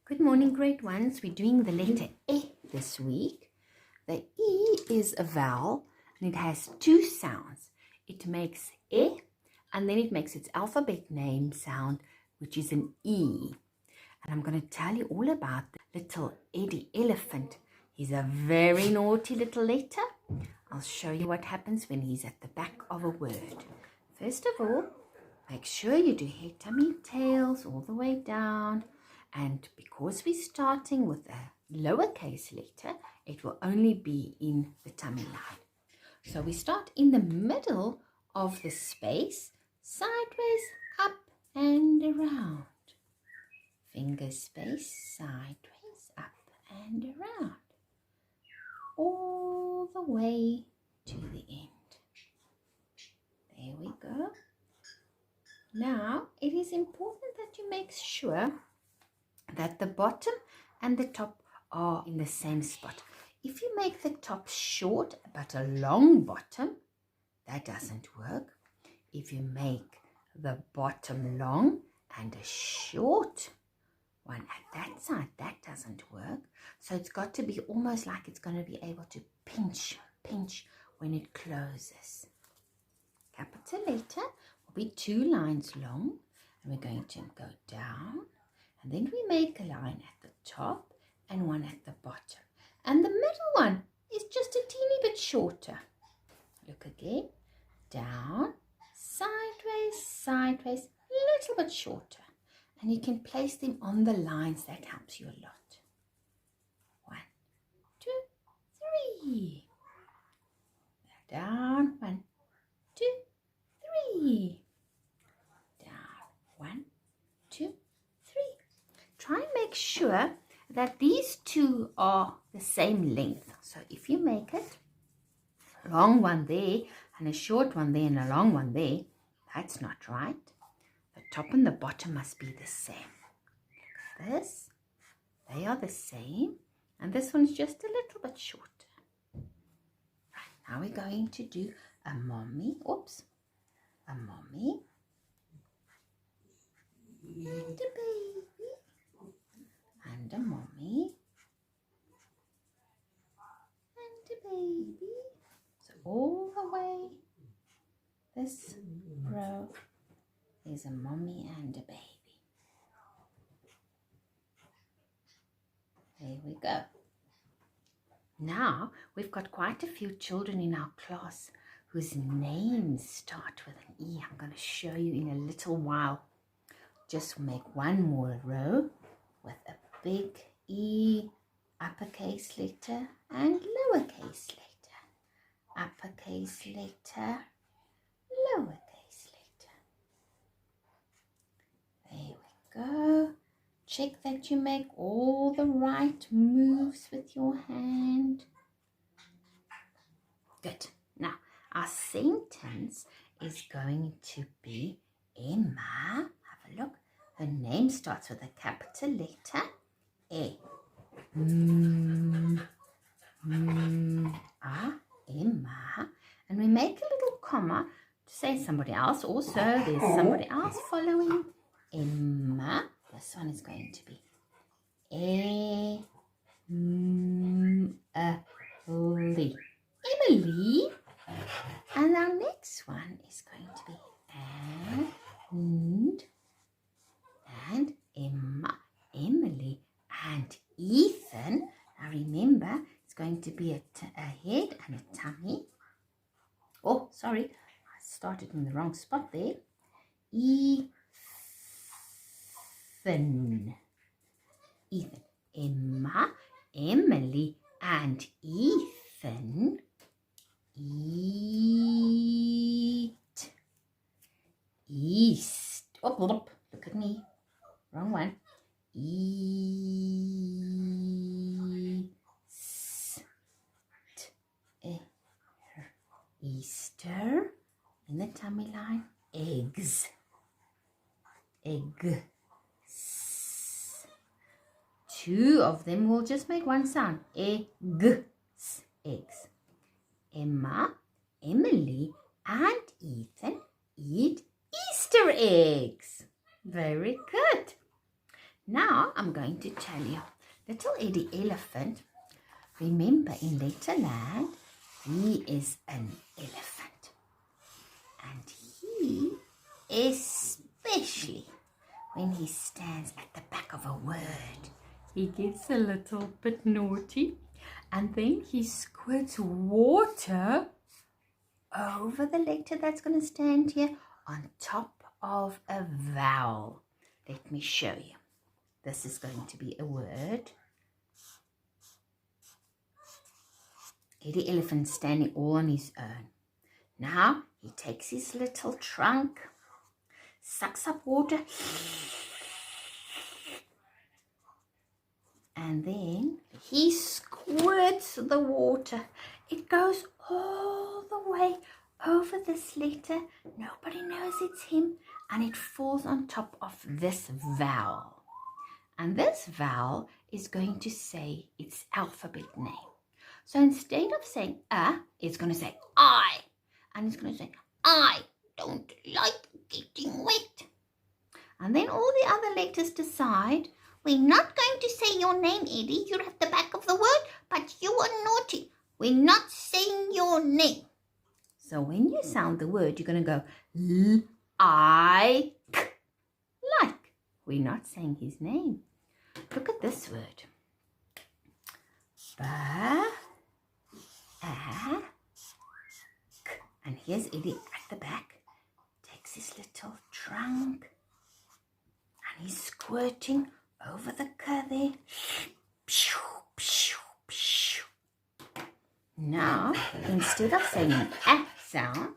Good morning, grade ones. We're doing the letter E this week. The E is a vowel and it has two sounds. It makes E and then it makes its alphabet name sound, which is an E. And I'm going to tell you all about the little Eddie elephant. He's a very naughty little letter. I'll show you what happens when he's at the back of a word. First of all, make sure you do head, tummy, tails all the way down. And because we're starting with a lowercase letter, it will only be in the tummy line. So we start in the middle of the space, sideways, up and around. Finger space, sideways, up and around. All the way to the end. There we go. Now, it is important that you make sure that the bottom and the top are in the same spot. If you make the top short but a long bottom, that doesn't work. If you make the bottom long and a short one at that side, that doesn't work. So it's got to be almost like it's going to be able to pinch when it closes. Capital letter will be 2 lines long, and we're going to go down. And then we make a line at the top and one at the bottom. And the middle one is just a teeny bit shorter. Look again. Down, sideways, sideways, a little bit shorter. And you can place them on the lines. That helps you a lot. 1, 2, 3. Down, 1, 2, 3. Down, 1, 2, 3. Try and make sure that these two are the same length. So if you make it a long one there and a short one there and a long one there, that's not right. The top and the bottom must be the same. Look at this. They are the same. And this one's just a little bit shorter. Right, now we're going to do a mommy. Oops. A mommy. And a baby. And a mommy. And a baby. So all the way this row is a mommy and a baby. There we go. Now we've got quite a few children in our class whose names start with an E. I'm going to show you in a little while. Just make one more row with a big E, uppercase letter and lowercase letter. Uppercase letter, lowercase letter. There we go. Check that you make all the right moves with your hand. Good. Now, our sentence is going to be Emma. Have a look. Her name starts with a capital letter E. Emma. And we make a little comma to say somebody else. Also, there's somebody else following Emma. This one is going to be Emily. Emily. And our next one is going to be and Emma, Emily, and Ethan. Now remember, it's going to be a head and a tummy. Oh, sorry, I started in the wrong spot there. Ethan. Ethan. Emma, Emily, and Ethan eat. East. Oh, look at me. Wrong one. Easter. In the tummy line. Eggs. Egg. Two of them will just make one sound. Eggs. Eggs. Emma, Emily, and Ethan eat Easter eggs. Very good. Now I'm going to tell you. Little Eddie Elephant, remember in Letterland, he is an elephant. And he, especially when he stands at the back of a word, he gets a little bit naughty and then he squirts water over the letter that's going to stand here on top of a vowel. Let me show you. This is going to be a word. Eddie Elephant standing all on his own. Now he takes his little trunk, sucks up water, and then he squirts the water. It goes all the way over this letter. Nobody knows it's him, and it falls on top of this vowel. And this vowel is going to say its alphabet name. So instead of saying it's going to say I. And it's going to say, I don't like getting wet. And then all the other letters decide, we're not going to say your name, Eddie. You're at the back of the word, but you are naughty. We're not saying your name. So when you sound the word, you're going to go like. We're not saying his name. Look at this word. And here's Eddie at the back. Takes his little trunk and he's squirting over the cur there. Now, instead of saying an A sound,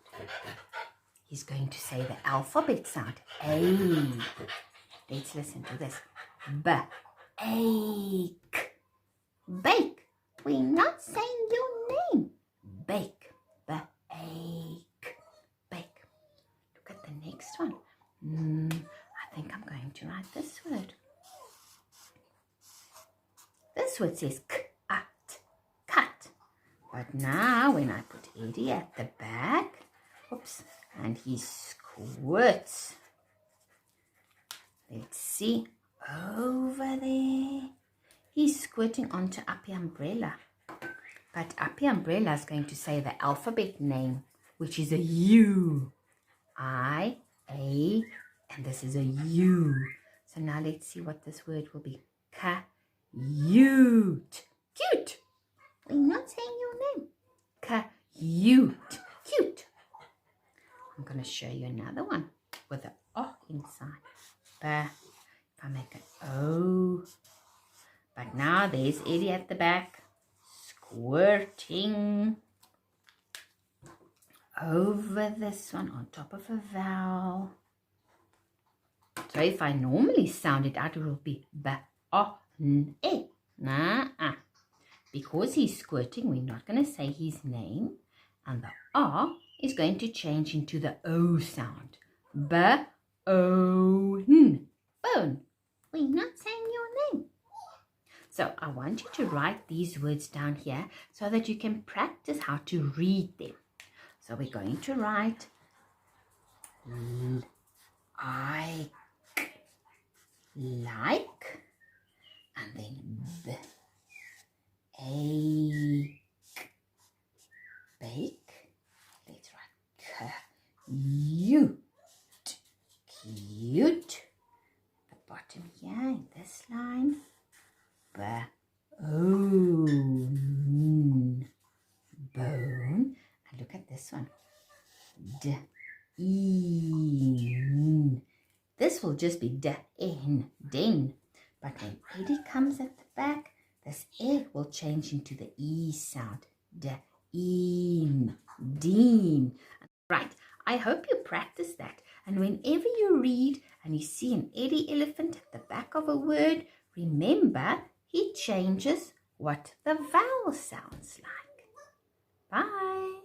he's going to say the alphabet sound. A. Let's listen to this. Bake. Bake. We're not saying your name. Bake. Bake. Bake. Look at the next one. I think I'm going to write this word. This word says cut. Cut. But now when I put Eddie at the back, and he squirts. Let's see. Over there. He's squirting onto Uppy Umbrella. But Uppy Umbrella is going to say the alphabet name, which is a U. I, A, and this is a U. So now let's see what this word will be. Cute. Cute. We're not saying your name. Cute. Cute. I'm going to show you another one with an O inside. If I make an O. But now there's Eddie at the back, squirting over this one on top of a vowel. So if I normally sound it out, it will be ba-o-n-e. Because he's squirting, we're not going to say his name. And the O is going to change into the O sound. Ba-o-n. Bone. We're not saying your name. So I want you to write these words down here so that you can practice how to read them. So we're going to write I like, and then bake. Let's write cute. Cute. The bottom here in this line. Bone. Bone. And look at this one. D-in. This will just be D-in. Den. But when Eddie comes at the back, this E will change into the E sound. D-in. Deen. Right. I hope you practice that. And whenever you read and you see an Eddie Elephant at the back of a word, remember, he changes what the vowel sounds like. Bye.